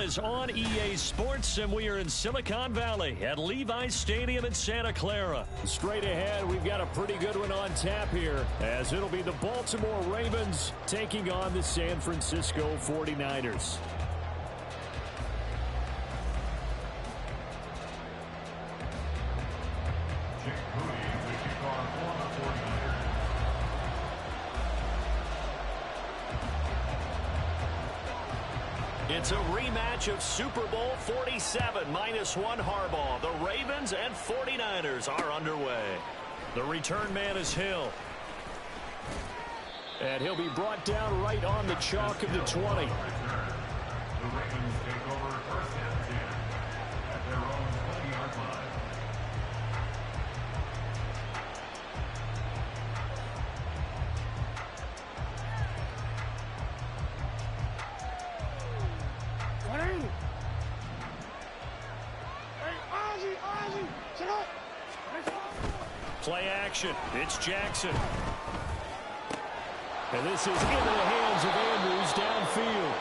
is on EA Sports, and we are in Silicon Valley at Levi's Stadium in Santa Clara. Straight ahead, we've got a pretty good one on tap here, as it'll be the Baltimore Ravens taking on the San Francisco 49ers. It's a rematch of Super Bowl 47, -1 Harbaugh. The Ravens and 49ers are underway. The return man is Hill. And he'll be brought down right on the chalk of the 20. The Ravens take over first and 10 at their own 20-yard line. Play action. It's Jackson. And this is into the hands of Andrews downfield.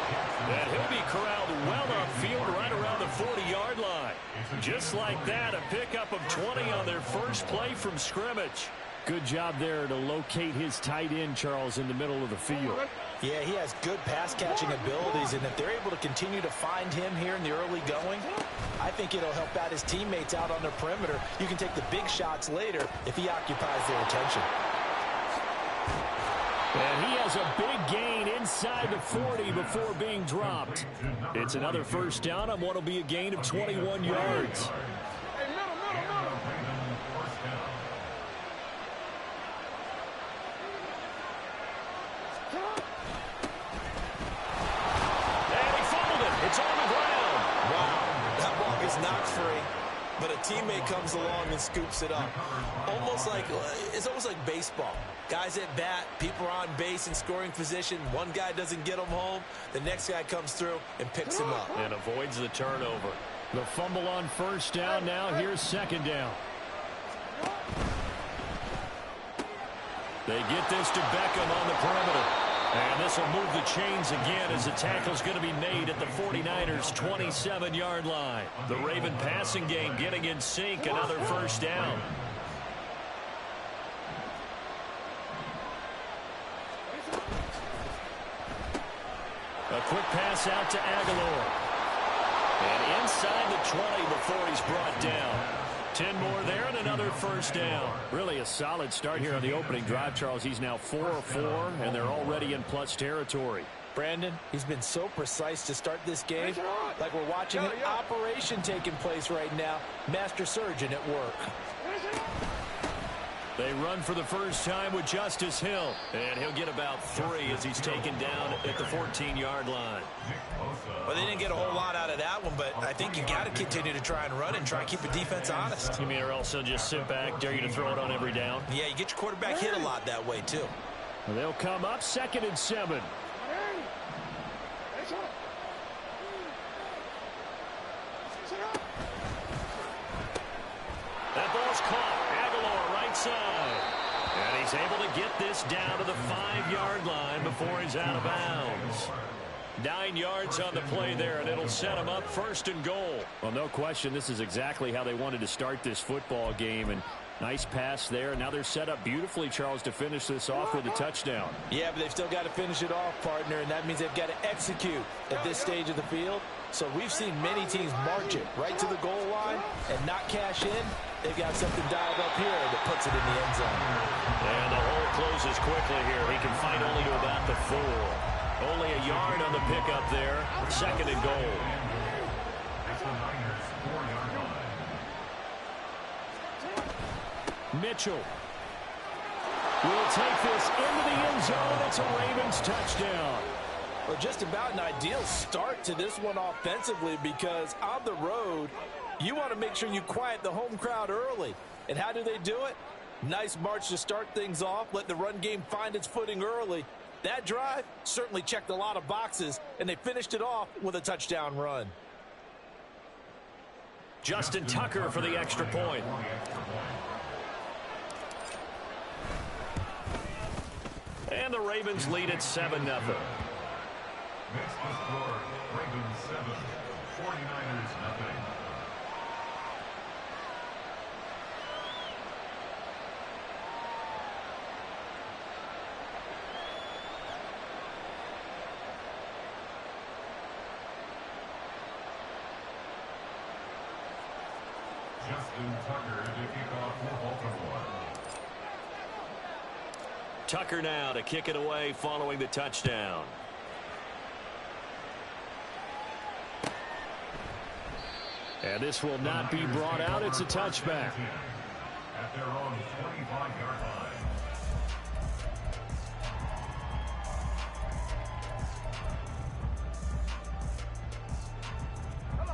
And he'll be corralled well upfield right around the 40-yard line. Just like that, a pickup of 20 on their first play from scrimmage. Good job there to locate his tight end, Charles, in the middle of the field. Yeah, he has good pass-catching abilities, and if they're able to continue to find him here in the early going, I think it'll help out his teammates out on the perimeter. You can take the big shots later if he occupies their attention. And he has a big gain inside the 40 before being dropped. It's another first down on what will be a gain of 21 yards. It's on the ground. Wow, that ball gets knocked free, but a teammate comes along and scoops it up. It's almost like baseball. Guys at bat, people are on base in scoring position. One guy doesn't get him home. The next guy comes through and picks him up. And avoids the turnover. The fumble on first down. Now here's second down. They get this to Beckham on the perimeter. And this will move the chains again as the tackle's going to be made at the 49ers' 27-yard line. The Raven passing game getting in sync, another first down. A quick pass out to Aguilar. And inside the 20 before he's brought down. 10 more there and another first down. Really a solid start here on the opening drive, Charles. He's now 4 of 4, and they're already in plus territory. Brandon, he's been so precise to start this game, like we're watching an operation taking place right now. Master surgeon at work. They run for the first time with Justice Hill. And he'll get about 3 as he's taken down at the 14-yard line. Well, they didn't get a whole lot out of that one, but I think you got to continue to try and run and try and keep the defense honest. You mean or else he'll just sit back, dare you to throw it on every down? Yeah, you get your quarterback hit a lot that way, too. They'll come up 2nd and 7. That ball's caught. Aguilar right side. And he's able to get this down to the 5-yard line before he's out of bounds. 9 yards on the play there, and it'll set him up 1st and goal. Well, no question, this is exactly how they wanted to start this football game. And nice pass there. Now they're set up beautifully, Charles, to finish this off with a touchdown. Yeah, but they've still got to finish it off, partner, and that means they've got to execute at this stage of the field. So we've seen many teams march it right to the goal line and not cash in. They've got something dialed up here that puts it in the end zone. And the hole closes quickly here. He can fight only to about the 4. Only a yard on the pickup there. 2nd and goal. Mitchell will take this into the end zone. It's a Ravens touchdown. Well, just about an ideal start to this one offensively, because on the road, you want to make sure you quiet the home crowd early. And how do they do it? Nice march to start things off. Let the run game find its footing early. That drive certainly checked a lot of boxes, and they finished it off with a touchdown run. Justin Tucker for the extra point. And the Ravens lead at 7-0. Next to score, Ravens 7, 49ers nothing. Justin Tucker to kick off for Baltimore. Tucker now to kick it away following the touchdown. And this will not be brought out. It's a touchback. At their own 25-yard line.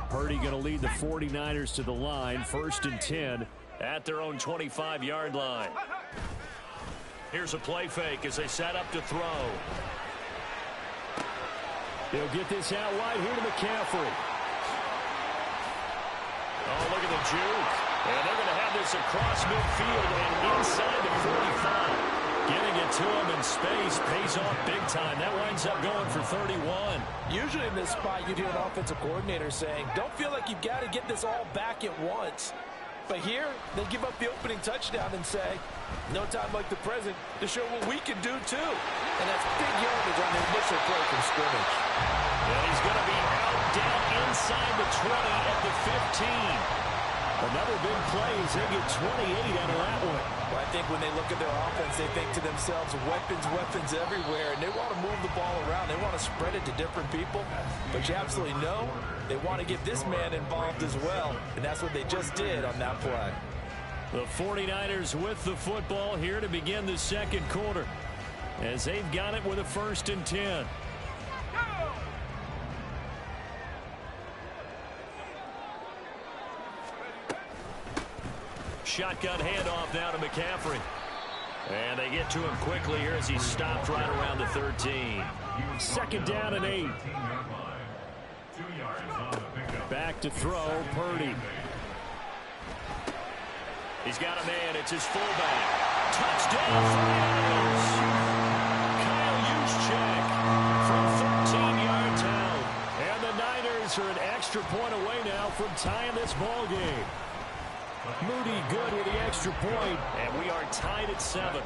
Purdy going to lead the 49ers to the line. 1st and 10 at their own 25-yard line. Here's a play fake as they set up to throw. They'll get this out wide here to McCaffrey. Oh, look at the juke. And they're going to have this across midfield and inside the 45. Getting it to him in space pays off big time. That winds up going for 31. Usually in this spot, you'd hear an offensive coordinator saying, don't feel like you've got to get this all back at once. But here, they give up the opening touchdown and say, no time like the present to show what we can do too. And that's big yardage on the initial play from scrimmage. And he's going to be out down inside the 20 at the 15. Another big play as they get 28 out of that one. Well, I think when they look at their offense, they think to themselves, weapons everywhere, and they want to move the ball around. They want to spread it to different people, but you absolutely know they want to get this man involved as well, and that's what they just did on that play. The 49ers with the football here to begin the second quarter as they've got it with a 1st and 10. Shotgun handoff now to McCaffrey. And they get to him quickly here as he stopped right around the 13. 2nd down and 8. Back to throw, Purdy. He's got a man. It's his fullback. Touchdown for the Niners. Kyle Juszczyk from 13 yards out. And the Niners are an extra point away now from tying this ball game. Moody good with the extra point. And we are tied at 7.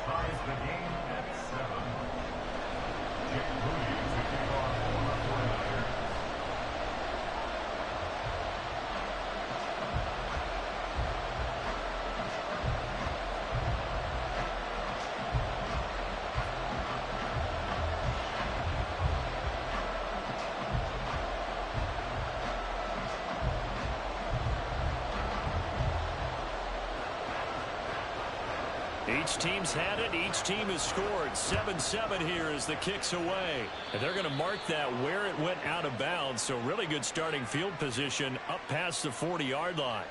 Each team's had it. Each team has scored. 7-7 here as the kick's away. And they're going to mark that where it went out of bounds. So really good starting field position up past the 40-yard line.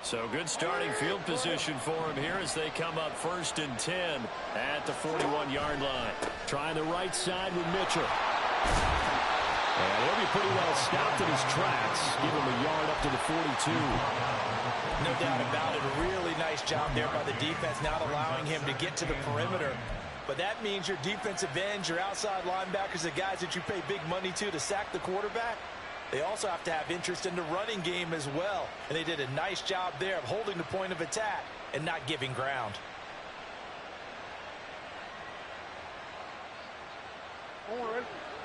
So good starting field position for him here as they come up 1st and 10 at the 41-yard line. Trying the right side with Mitchell. And he'll be pretty well stopped in his tracks. Give him a yard up to the 42. No doubt about it. A really nice job there by the defense, not allowing him to get to the perimeter. But that means your defensive ends, your outside linebackers, the guys that you pay big money to sack the quarterback, they also have to have interest in the running game as well. And they did a nice job there of holding the point of attack and not giving ground.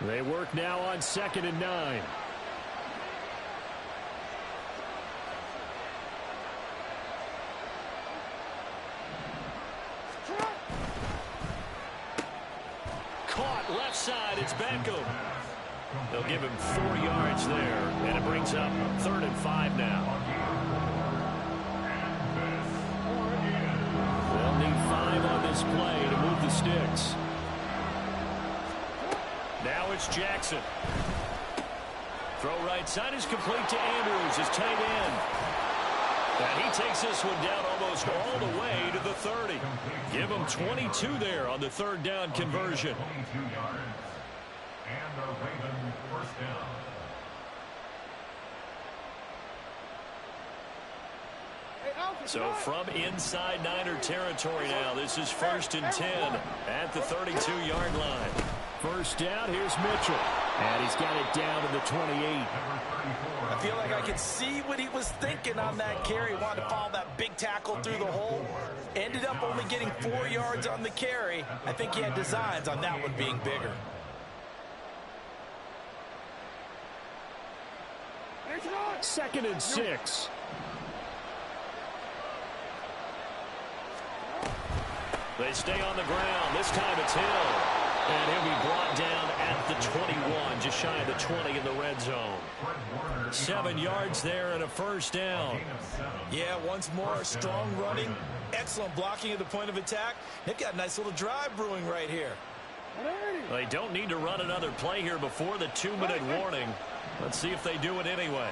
They work now on 2nd and 9. Caught left side. It's Beckham. They'll give him 4 yards there, and it brings up 3rd and 5 now. They'll need 5 on this play to move the sticks. Now it's Jackson. Throw right side is complete to Andrews, his tight end. And he takes this one down almost all the way to the 30. Give him 22 there on the 3rd down conversion. And the Ravens 1st down. So from inside Niner territory now, this is 1st and 10 at the 32-yard line. First down, here's Mitchell. And he's got it down to the 28. I feel like I can see what he was thinking on that carry. Wanted to follow that big tackle through the hole. Ended up only getting 4 yards on the carry. I think he had designs on that one being bigger. Second and 6. They stay on the ground. This time it's Hill. And he'll be brought down at the 21, just shy of the 20 in the red zone. 7 yards there and a first down. Yeah, once more, strong running, excellent blocking at the point of attack. They've got a nice little drive brewing right here. They don't need to run another play here before the 2-minute warning. Let's see if they do it anyway.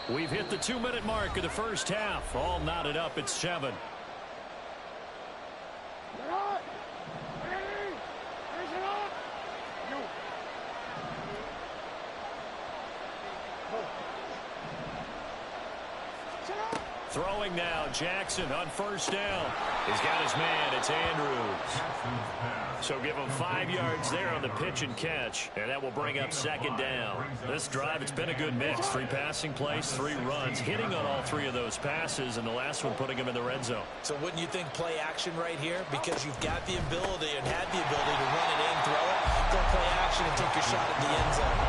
We've hit the 2-minute mark of the first half. All knotted up at 7. Throwing now, Jackson on first down. He's got his man. It's Andrews. So give him 5 yards there on the pitch and catch, and that will bring up second down. This drive, it's been a good mix. 3 passing plays, 3 runs, hitting on all 3 of those passes, and the last one putting him in the red zone. So wouldn't you think play action right here? Because you've got the ability and had the ability to run it in, throw it, go play action, and take your shot at the end zone.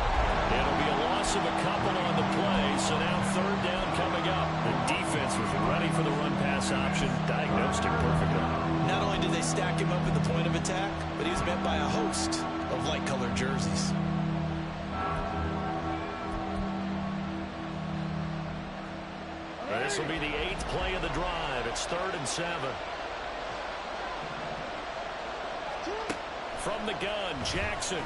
It'll be a loss of a couple on the play, so now third down coming up. The defense was ready for the run-pass option, diagnosed it perfectly. Not only did they stack him up at the point of attack, but he was met by a host of light-colored jerseys. This will be the 8th play of the drive. It's 3rd and 7. From the gun, Jackson.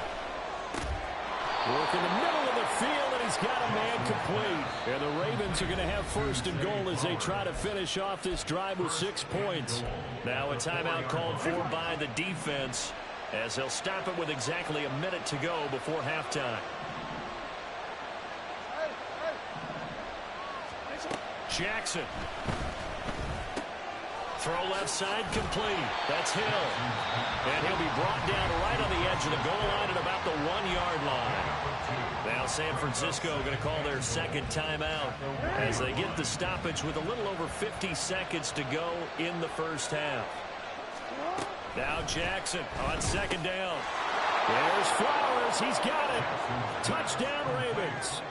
Work in the middle of the field, and he's got a man complete. And the Ravens are going to have 1st and goal as they try to finish off this drive with 6 points. Now a timeout called for by the defense as they'll stop it with exactly a minute to go before halftime. Jackson. Throw left side complete. That's Hill. And he'll be brought down right on the edge of the goal line at about the 1-yard line. Now San Francisco going to call their second timeout as they get the stoppage with a little over 50 seconds to go in the first half. Now Jackson on second down. There's Flowers. He's got it. Touchdown, Ravens.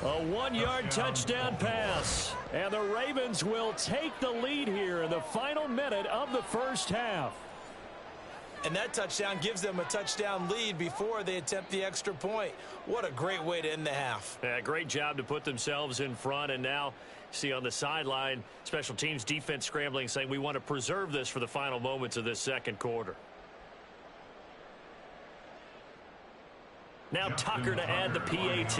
A 1-yard touchdown pass. And the Ravens will take the lead here in the final minute of the first half. And that touchdown gives them a touchdown lead before they attempt the extra point. What a great way to end the half. Yeah, great job to put themselves in front. And now, see on the sideline, special teams defense scrambling, saying we want to preserve this for the final moments of this second quarter. Now Tucker to add the PAT.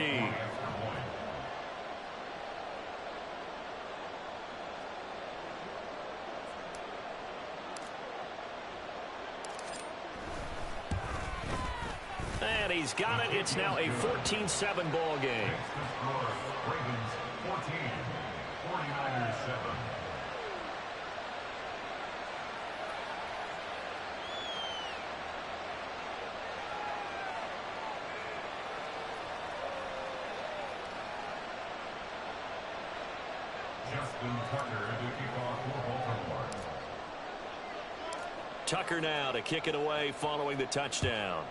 And he's got it. It's now a 14-7 ball game. Ravens 14, 49ers 7. Justin Tucker to kick off for Baltimore. Tucker now to kick it away following the touchdown.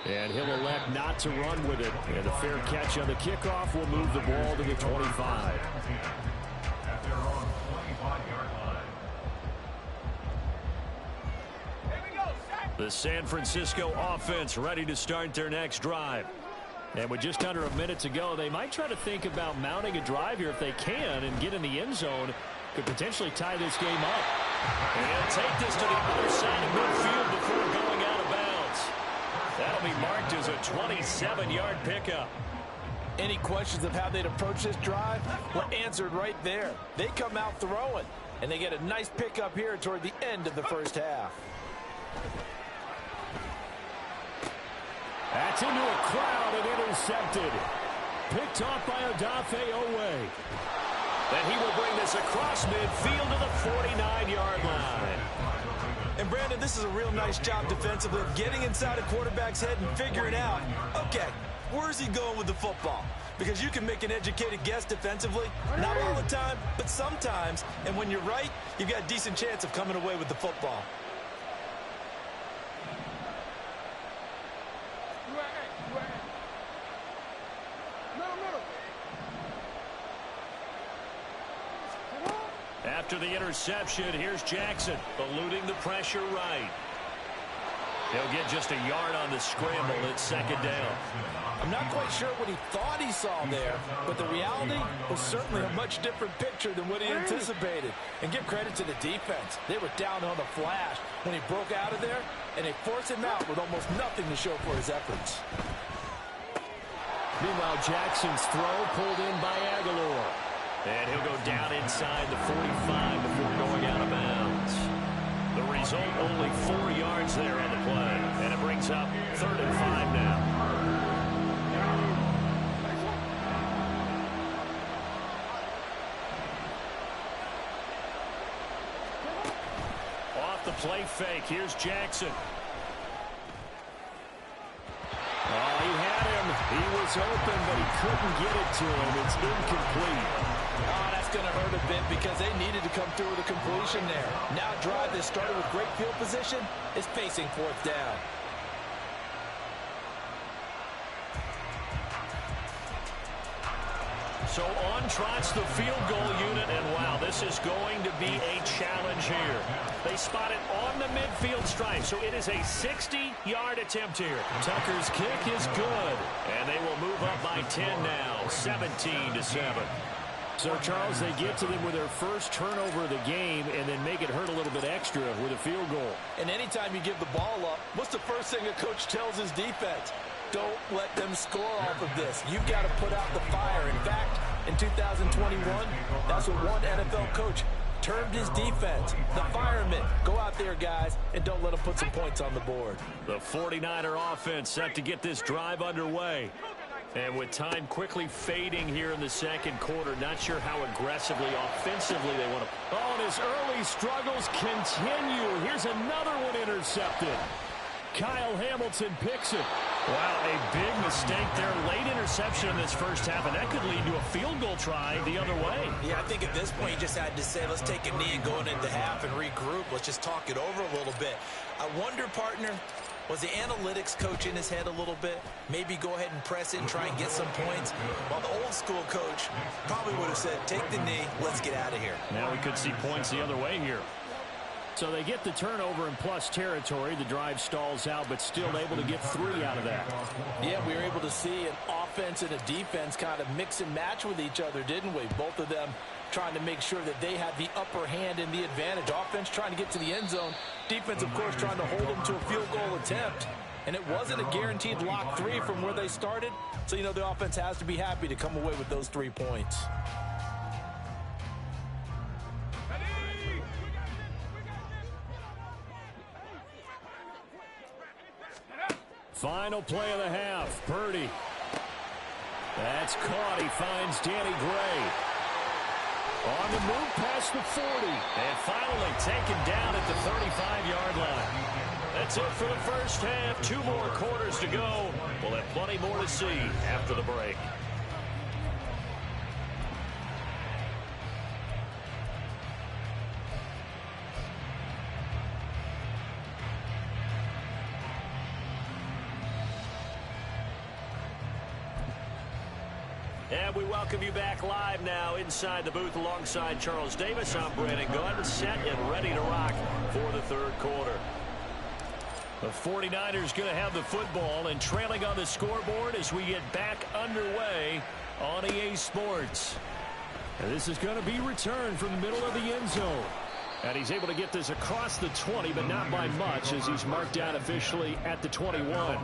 And he'll elect not to run with it. And a fair catch on the kickoff will move the ball to the 25. At their own 25-yard line. The San Francisco offense ready to start their next drive. And with just under a minute to go, they might try to think about mounting a drive here if they can and get in the end zone. Could potentially tie this game up. And take this to the other side of midfield before going out of bounds. That'll be marked as a 27-yard pickup. Any questions of how they'd approach this drive? Well, answered right there. They come out throwing, and they get a nice pickup here toward the end of the first half. That's into a crowd and intercepted. Picked off by Odafe Owe. And he will bring this across midfield to the 49-yard line. And, Brandon, this is a real nice job defensively of getting inside a quarterback's head and figuring out, okay, where's he going with the football? Because you can make an educated guess defensively, not all the time, but sometimes. And when you're right, you've got a decent chance of coming away with the football. After the interception, here's Jackson, eluding the pressure right. He'll get just a yard on the scramble. It's second down. I'm not quite sure what he thought he saw there, but the reality was certainly a much different picture than what he anticipated. And give credit to the defense. They were down on the flash when he broke out of there, and they forced him out with almost nothing to show for his efforts. Meanwhile, Jackson's throw pulled in by Aguilar. And he'll go down inside the 45 before going out of bounds. The result, only 4 yards there on the play. And it brings up 3rd and 5 now. Off the play fake, here's Jackson. Oh, he had him. He was open, but he couldn't get it to him. It's incomplete. Oh, that's going to hurt a bit because they needed to come through with a completion there. Now a drive that started with great field position is facing 4th down. So on trots the field goal unit, and wow, this is going to be a challenge here. They spot it on the midfield stripe, so it is a 60-yard attempt here. Tucker's kick is good, and they will move up by 10 now, 17-7. So, Charles, they get to them with their first turnover of the game and then make it hurt a little bit extra with a field goal. And anytime you give the ball up, what's the first thing a coach tells his defense? Don't let them score off of this. You've got to put out the fire. In fact, in 2021, that's what one NFL coach termed his defense. The firemen. Go out there, guys, and don't let them put some points on the board. The 49er offense set to get this drive underway. And with time quickly fading here in the second quarter, not sure how aggressively, offensively they want to. Oh, and his early struggles continue. Here's another one intercepted. Kyle Hamilton picks it. Wow, a big mistake there. Late interception in this first half, and that could lead to a field goal try the other way. Yeah, I think at this point you just had to say, let's take a knee and go into half and regroup. Let's just talk it over a little bit. I wonder, partner, was the analytics coach in his head a little bit? Maybe go ahead and press it and try and get some points. While the old school coach probably would have said, take the knee, let's get out of here. Now we could see points the other way here. So they get the turnover in plus territory. The drive stalls out, but still able to get 3 out of that. Yeah, we were able to see an offense and a defense kind of mix and match with each other, didn't we? Both of them trying to make sure that they had the upper hand and the advantage. Offense trying to get to the end zone. Defense, of course, trying to hold them to a field goal attempt. And it wasn't a guaranteed lock 3 from where they started. So, you know, the offense has to be happy to come away with those 3 points. Final play of the half. Purdy. That's caught. He finds Danny Gray. On the move past the 40. And finally taken down at the 35-yard line. That's it for the first half. 2 more quarters to go. We'll have plenty more to see after the break. And we welcome you back live now inside the booth alongside Charles Davis. I'm Brandon Gunn, set and ready to rock for the third quarter. The 49ers going to have the football and trailing on the scoreboard as we get back underway on EA Sports. And this is going to be returned from the middle of the end zone. And he's able to get this across the 20, but not by much as he's marked down officially at the 21.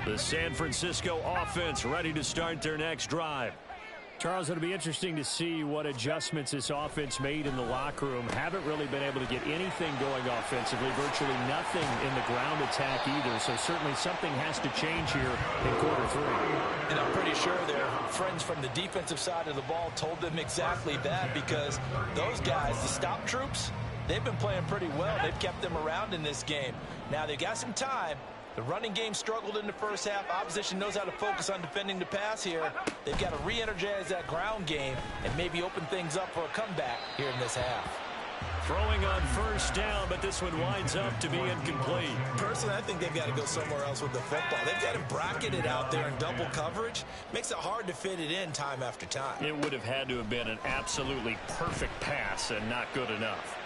The San Francisco offense ready to start their next drive. Charles, it'll be interesting to see what adjustments this offense made in the locker room. Haven't really been able to get anything going offensively, virtually nothing in the ground attack either. So certainly something has to change here in quarter 3. And I'm pretty sure their friends from the defensive side of the ball told them exactly that, because those guys, the stop troops, they've been playing pretty well. They've kept them around in this game. Now they've got some time. The running game struggled in the first half. Opposition knows how to focus on defending the pass here. They've got to re-energize that ground game and maybe open things up for a comeback here in this half. Throwing on first down, but this one winds up to be incomplete. Personally, I think they've got to go somewhere else with the football. They've got him bracketed out there in double coverage. Makes it hard to fit it in time after time. It would have had to have been an absolutely perfect pass and not good enough.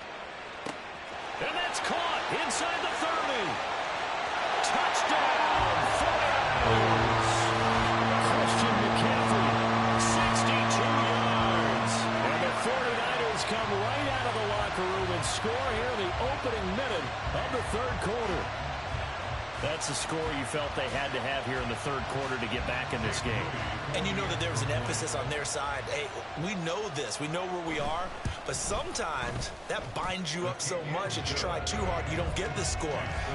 And that's caught inside the 30. Touchdown, 49ers. Christian McCaffrey, 62 yards. And the 49ers come right out of the locker room and score here in the opening minute of the third quarter. That's the score you felt they had to have here in the third quarter to get back in this game. And you know that there was an emphasis on their side. Hey, we know this. We know where we are. But sometimes that binds you up so much that you try too hard, you don't get the score.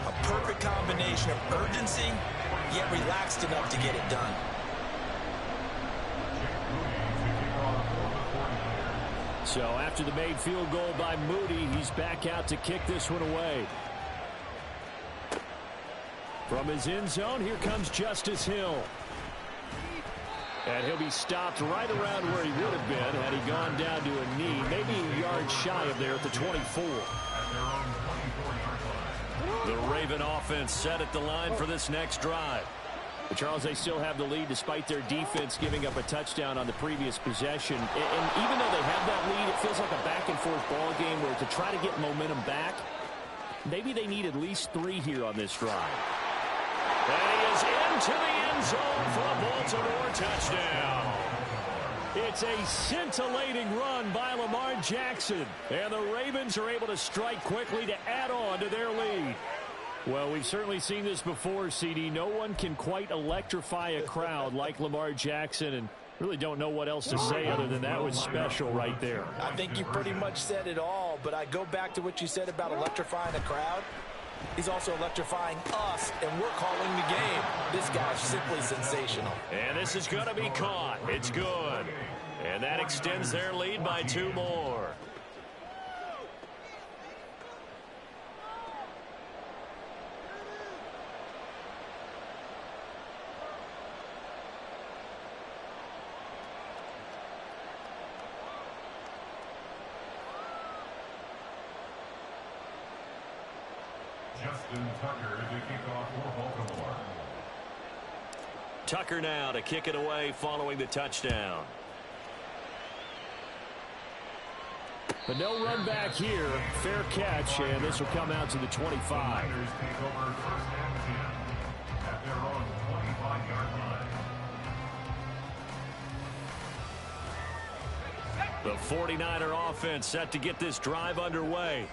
A perfect combination of urgency, yet relaxed enough to get it done. So after the made field goal by Moody, he's back out to kick this one away. From his end zone, here comes Justice Hill. And he'll be stopped right around where he would have been had he gone down to a knee, maybe a yard shy of there at the 24. The Raven offense set at the line for this next drive. But Charles, they still have the lead despite their defense giving up a touchdown on the previous possession. And even though they have that lead, it feels like a back-and-forth ball game where to try to get momentum back, maybe they need at least 3 here on this drive. And he is into the end zone for a Baltimore touchdown. It's a scintillating run by Lamar Jackson. And the Ravens are able to strike quickly to add on to their lead. Well, we've certainly seen this before, CD. No one can quite electrify a crowd like Lamar Jackson, and really don't know what else to say other than that was special right there. I think you pretty much said it all, but I go back to what you said about electrifying a crowd. He's also electrifying us, and we're calling the game. This guy's simply sensational. And this is going to be caught. It's good. And that extends their lead by 2 more. Justin Tucker to kick off for Baltimore. Tucker now to kick it away following the touchdown. But no run back here. Fair catch, and this will come out to the 25. Niners take over first and 10 at their own 25-yard line. The 49er offense set to get this drive underway.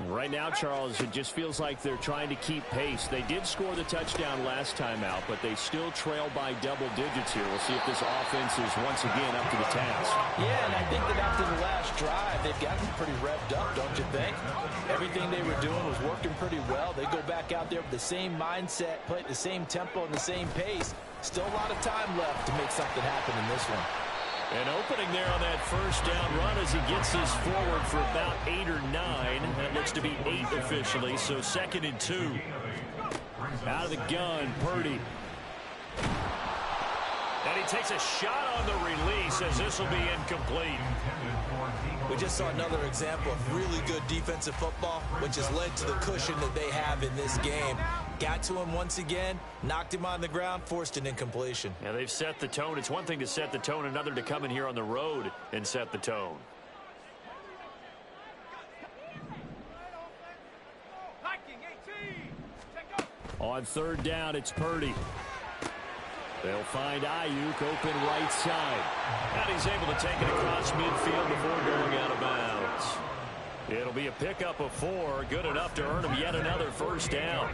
Right now, Charles, it just feels like they're trying to keep pace. They did score the touchdown last time out, but they still trail by double digits here. We'll see if this offense is once again up to the task. Yeah, and I think that after the last drive, they've gotten pretty revved up, don't you think? Everything they were doing was working pretty well. They go back out there with the same mindset, play at the same tempo and the same pace. Still a lot of time left to make something happen in this one. And opening there on that first down run as he gets this forward for about 8 or 9. That looks to be 8 officially, so 2nd and 2. Out of the gun, Purdy. And he takes a shot on the release as this will be incomplete. We just saw another example of really good defensive football, which has led to the cushion that they have in this game. Got to him once again, knocked him on the ground, forced an incompletion. Yeah, they've set the tone. It's one thing to set the tone, another to come in here on the road and set the tone. On 3rd down, it's Purdy. They'll find Ayuk open right side. And he's able to take it across midfield before going out of bounds. It'll be a pickup of 4, good enough to earn him yet another first down.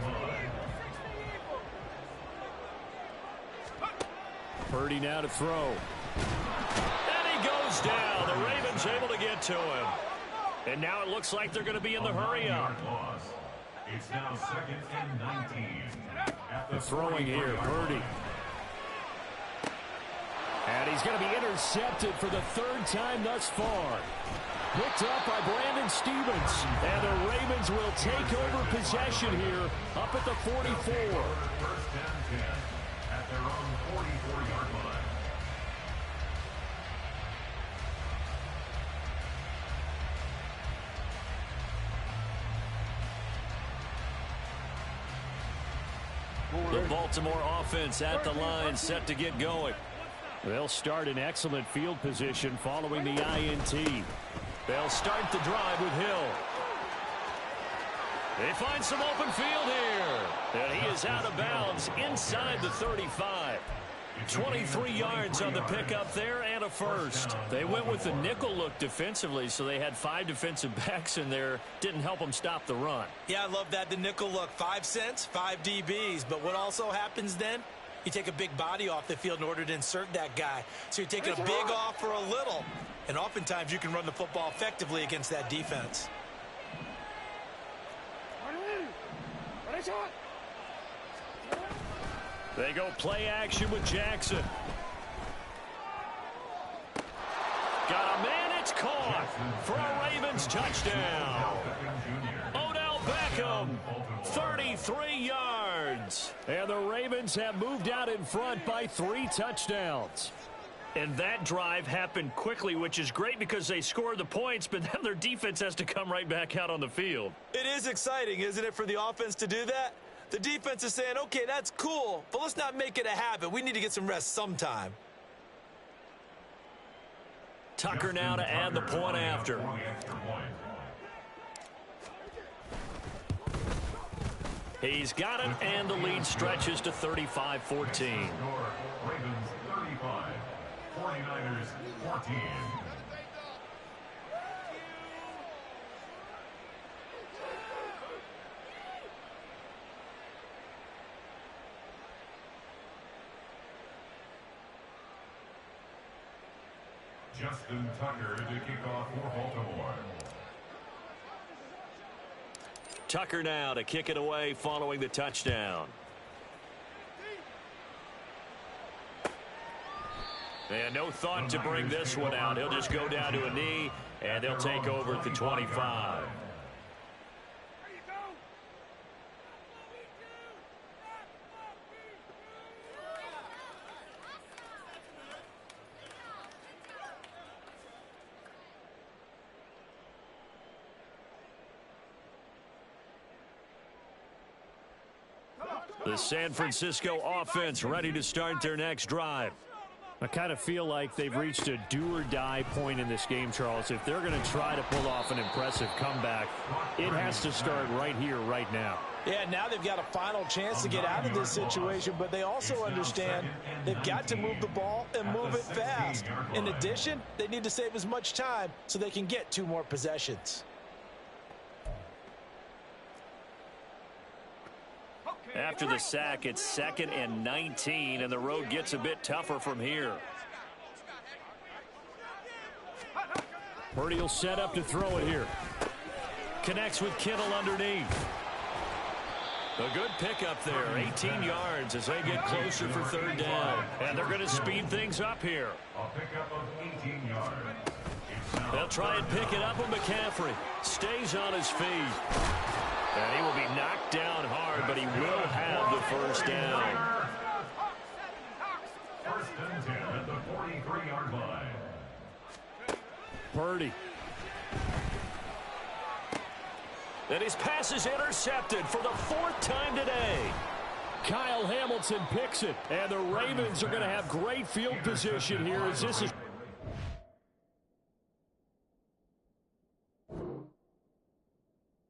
Purdy now to throw. And he goes down. The Ravens able to get to him. And now it looks like they're going to be in the hurry-up. It's now 2nd and 19. The throwing here, Purdy. And he's going to be intercepted for the 3rd time thus far. Picked up by Brandon Stevens. And the Ravens will take over possession here up at the 44. First and 10 at their own 44-yard line. The Baltimore offense at the line, set to get going. They'll start in excellent field position following the INT. They'll start the drive with Hill. They find some open field here. And he is out of bounds inside the 35. 23 yards on the pickup there and a first. They went with the nickel look defensively, so they had 5 defensive backs in there. Didn't help them stop the run. Yeah, I love that, the nickel look. 5 cents, 5 DBs. But what also happens then? You take a big body off the field in order to insert that guy. So you're taking a big off for a little. And oftentimes you can run the football effectively against that defense. They go play action with Jackson. Got a man, it's caught for a Ravens touchdown. Odell Beckham, 33 yards. And the Ravens have moved out in front by 3 touchdowns. And that drive happened quickly, which is great because they scored the points, but then their defense has to come right back out on the field. It is exciting, isn't it, for the offense to do that? The defense is saying, okay, that's cool, but let's not make it a habit. We need to get some rest sometime. Tucker now to add the point after. He's got it, and the lead stretches to 35-14. Ravens 35, 49ers 14. Justin Tucker to kick off for Baltimore. Tucker now to kick it away following the touchdown. And no thought to bring this one out. He'll just go down to a knee, and they'll take over at the 25. The San Francisco offense ready to start their next drive. I kind of feel like they've reached a do-or-die point in this game, Charles. If they're going to try to pull off an impressive comeback, it has to start right here, right now. Yeah, now they've got a final chance to get out of this situation, but they also understand they've got to move the ball and move it fast. In addition, they need to save as much time so they can get 2 more possessions. After the sack, it's 2nd and 19, and the road gets a bit tougher from here. Purdy will set up to throw it here. Connects with Kittle underneath. A good pickup there, 18 yards as they get closer for 3rd down. And they're going to speed things up here. A pickup of 18 yards. They'll try and pick it up with McCaffrey. Stays on his feet. And he will be knocked down hard, but he will have the 1st down. 1st and 10 at the 43-yard line. Purdy. And his pass is intercepted for the 4th time today. Kyle Hamilton picks it, and the Ravens are going to have great field position here as this is